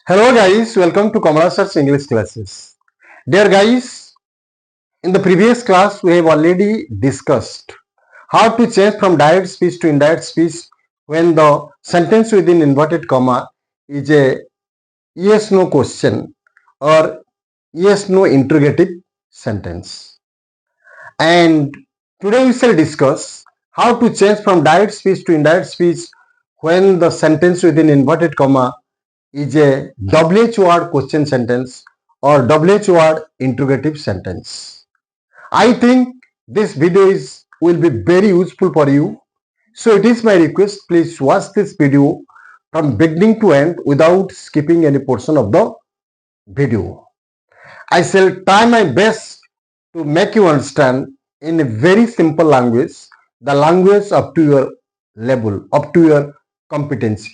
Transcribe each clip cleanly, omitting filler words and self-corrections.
Hello guys, welcome to Kamalasir's English classes. Dear guys, in the previous class we have already discussed how to change from direct speech to indirect speech when the sentence within inverted comma is a yes no question or yes no interrogative sentence. And today we shall discuss how to change from direct speech to indirect speech when the sentence within inverted comma is a WH word question sentence or WH word interrogative sentence. I think this video will be very useful for you. So it is my request, please watch this video from beginning to end without skipping any portion of the video. I shall try my best to make you understand in a very simple language, the language up to your level, up to your competency.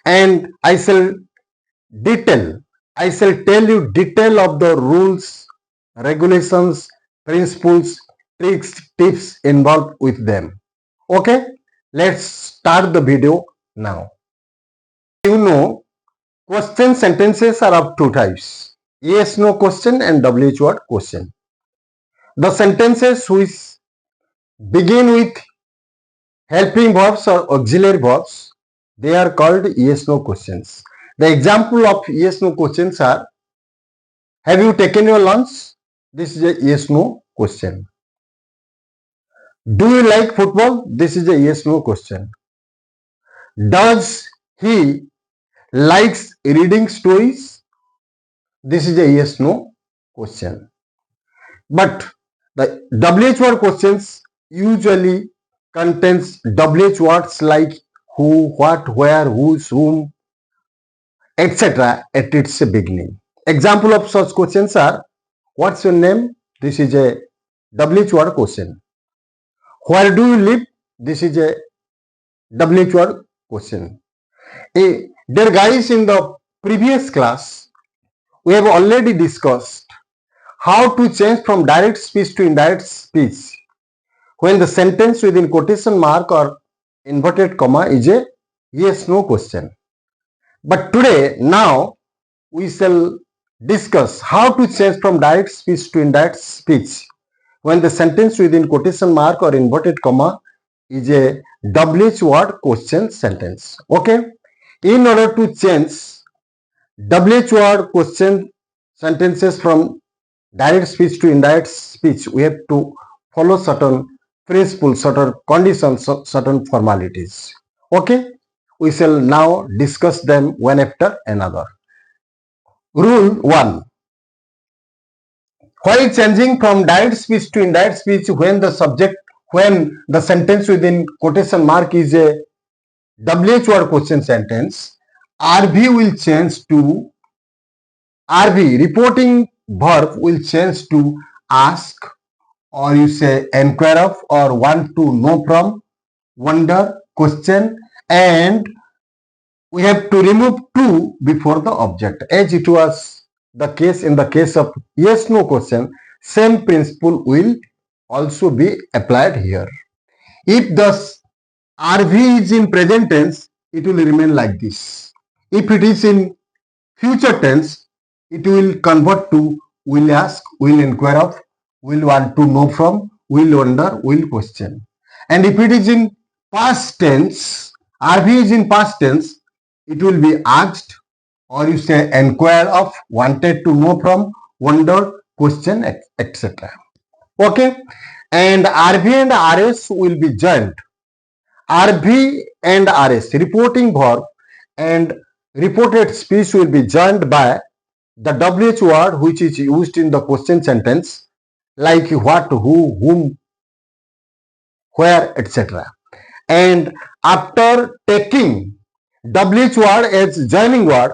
And I shall tell you detail of the rules, regulations, principles, tricks, tips involved with them. Okay, let's start the video now. You know, question sentences are of two types: yes no question and WH word question. The sentences which begin with helping verbs or auxiliary verbs, they are called yes no questions. The example of yes no questions are: have you taken your lunch? This is a yes no question. Do you like football? This is a yes no question. Does he likes reading stories? This is a yes no question. But the WH word questions usually contains WH words like who, what, where, whose, whom, etc. at its beginning. Example of such questions are: what's your name? This is a WH word question. Where do you live? This is a WH word question. Dear guys, in the previous class, we have already discussed how to change from direct speech to indirect speech when the sentence within quotation mark or inverted comma is a yes no question. But today, now, we shall discuss how to change from direct speech to indirect speech when the sentence within quotation mark or inverted comma is a WH word question sentence. Okay. In order to change WH word question sentences from direct speech to indirect speech, we have to follow certain principles, certain conditions, certain formalities. Okay. We shall now discuss them one after another. Rule 1. While changing from direct speech to indirect speech when the sentence within quotation mark is a WH word question sentence, RV will change to RV, reporting verb will change to ask, or you say inquire of, or want to know from, wonder, question, and we have to remove to before the object. As it was the case in the case of yes no question, same principle will also be applied here. If the RV is in present tense, it will remain like this. If it is in future tense, it will convert to will ask, will inquire of, will want to know from, will wonder, will question. And if it is in past tense, RV is in past tense, it will be asked, or you say inquire of, wanted to know from, wonder, question, etc. Okay. And RV and RS will be joined. RV and RS, reporting verb and reported speech, will be joined by the WH word which is used in the question sentence, like what, who, whom, where, etc. And after taking WH word as joining word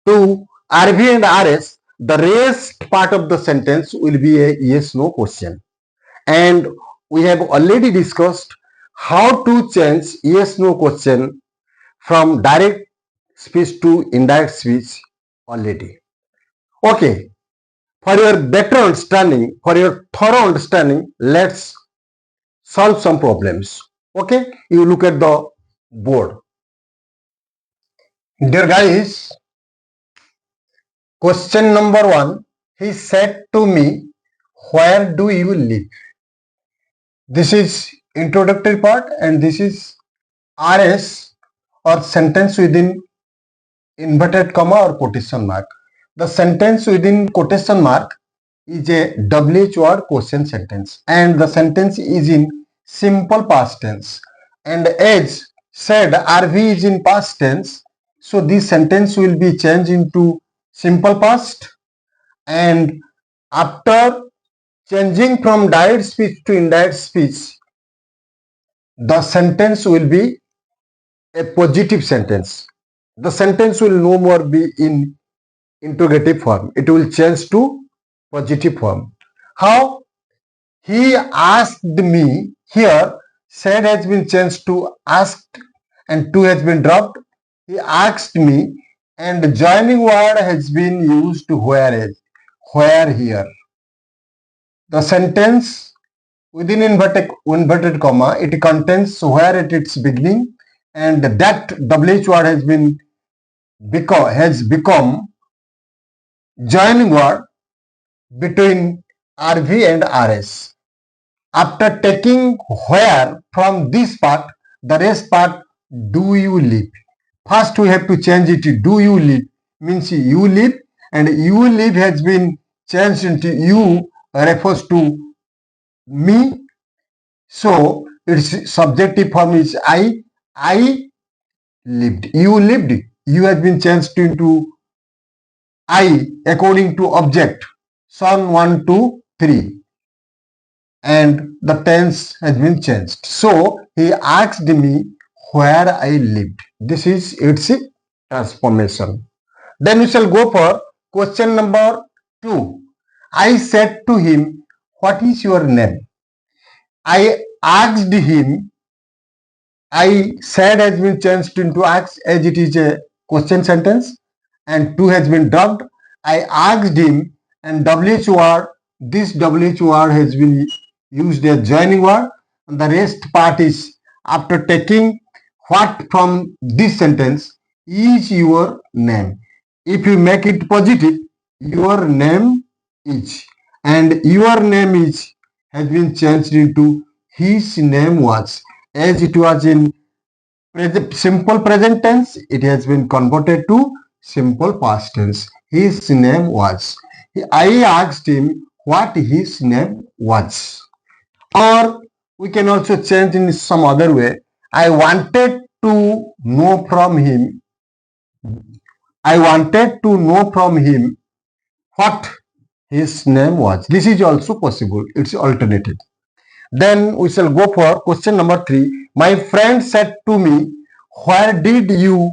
to RV and RS, the rest part of the sentence will be a yes no question. And we have already discussed how to change yes no question from direct speech to indirect speech already. Okay, for your better understanding, for your thorough understanding, let's solve some problems. Okay, you look at the board. Dear guys, question number 1. He said to me, where do you live? This is introductory part and this is RS or sentence within inverted comma or quotation mark. The sentence within quotation mark is a WH word question sentence and the sentence is in simple past tense. And as said, RV is in past tense, so this sentence will be changed into simple past, and after changing from direct speech to indirect speech, the sentence will be a positive sentence. The sentence will no more be in interrogative form. It will change to positive form. How? He asked me. Here said has been changed to asked and to has been dropped. He asked me and the joining word has been used to where here. The sentence within inverted comma, it contains where at its beginning, and that WH word has become joining word between RV and RS. After taking where from this part, the rest part, do you live? First we have to change it to do you live, means you live, and you live has been changed into you refers to me. So its subjective form is I lived. You lived. You has been changed into I according to object. Son 1, 2, 3. And the tense has been changed. So he asked me where I lived. This is its transformation. Then we shall go for question number 2. I said to him, what is your name? I asked him. I said has been changed into asked as it is a question sentence, and to has been dropped. I asked him, and WH word, this WH word has been used as joining word, and the rest part is after taking what from this sentence is your name. If you make it positive, your name is, and your name is has been changed into his name was. As it was in simple present tense, it has been converted to simple past tense. His name was. I asked him what his name was. Or we can also change in some other way. I wanted to know from him. I wanted to know from him what his name was. This is also possible. It's alternative. Then we shall go for question number 3. My friend said to me, where did you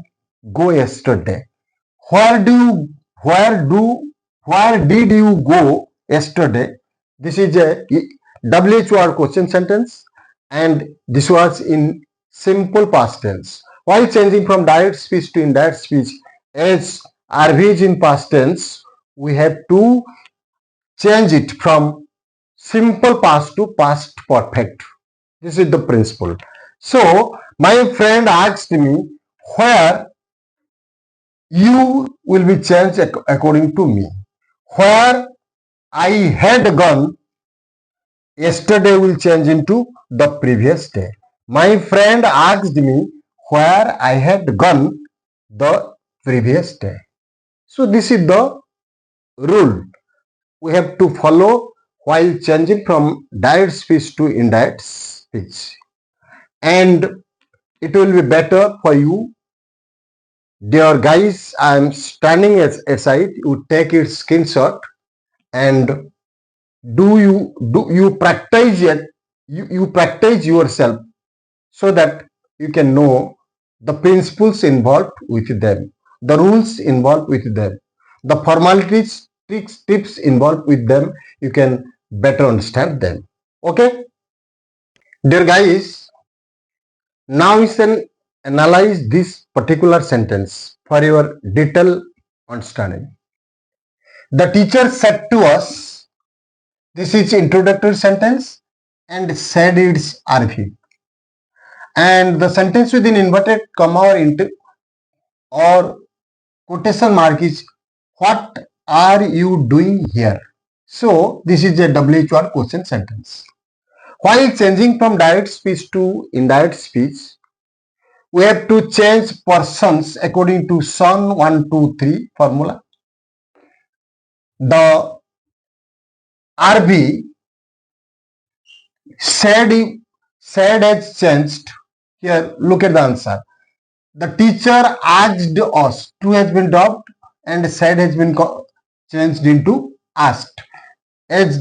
go yesterday? Where do you, where did you go yesterday? This is a WH word question sentence, and this was in simple past tense. While changing from direct speech to indirect speech, as RV is in past tense, we have to change it from simple past to past perfect. This is the principle. So my friend asked me where you will be changed according to me. Where I had gone yesterday will change into the previous day. My friend asked me where I had gone the previous day. So this is the rule we have to follow while changing from direct speech to indirect speech. And it will be better for you. Dear guys, I am standing aside. You take it screenshot and do you practice it? You practice yourself so that you can know the principles involved with them, the rules involved with them, the formalities, tricks, tips involved with them. You can better understand them. Okay, dear guys. Now we can analyze this particular sentence for your detailed understanding. The teacher said to us, this is introductory sentence and said it's RV. And the sentence within inverted comma or or quotation mark is what are you doing here? So this is a WH question sentence. While changing from direct speech to indirect speech, we have to change persons according to SON 1, 2, 3 formula. The RB said has changed. Here, look at the answer. The teacher asked us. To has been dropped and said has been changed into asked. As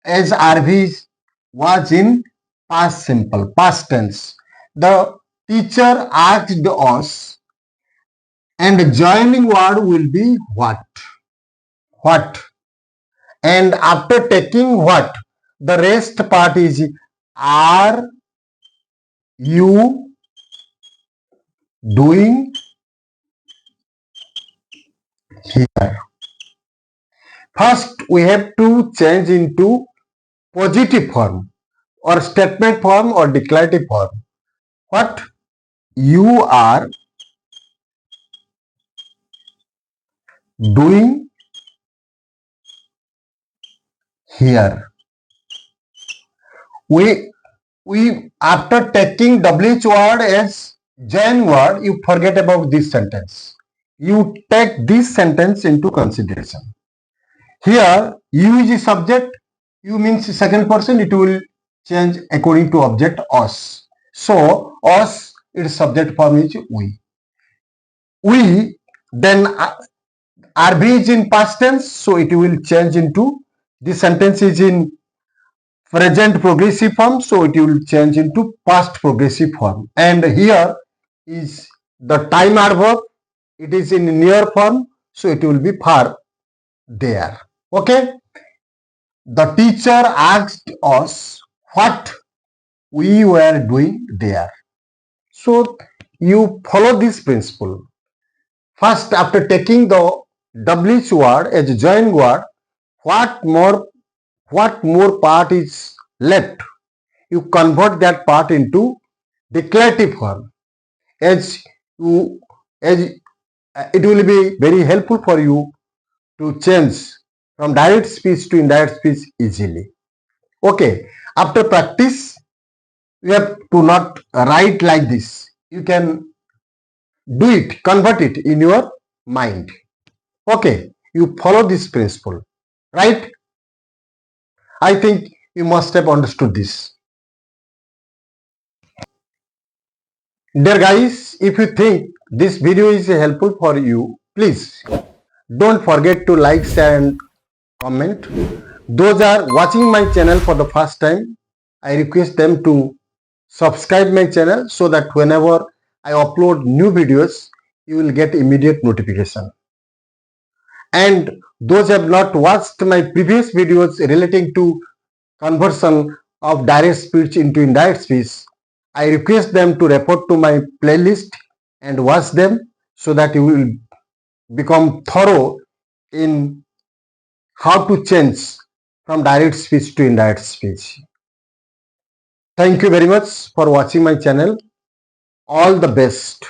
RB was in past simple, past tense. The teacher asked us, and the joining word will be what? What? And after taking what, the rest part is are you doing here? First, we have to change into positive form or statement form or declarative form. What you are doing here. We after taking WH word as join word, you forget about this sentence. You take this sentence into consideration. Here, you is a subject, you means second person, it will change according to object us. So, us, its subject form is we. We, then RB is in past tense, so it will change into, this sentence is in present progressive form, so it will change into past progressive form. And here is the time adverb, it is in near form, so it will be far there. Okay. The teacher asked us what we were doing there. So you follow this principle. First, after taking the WH word as a join word, what more part is left? You convert that part into declarative form. As it will be very helpful for you to change from direct speech to indirect speech easily. Okay, after practice, you have to not write like this. You can do it, convert it in your mind. Okay, you follow this principle, right? I think you must have understood this. Dear guys, if you think this video is helpful for you, please don't forget to like, share and comment. Those are watching my channel for the first time, I request them to subscribe my channel so that whenever I upload new videos, you will get immediate notification. And those who have not watched my previous videos relating to conversion of direct speech into indirect speech, I request them to refer to my playlist and watch them so that you will become thorough in how to change from direct speech to indirect speech. Thank you very much for watching my channel. All the best.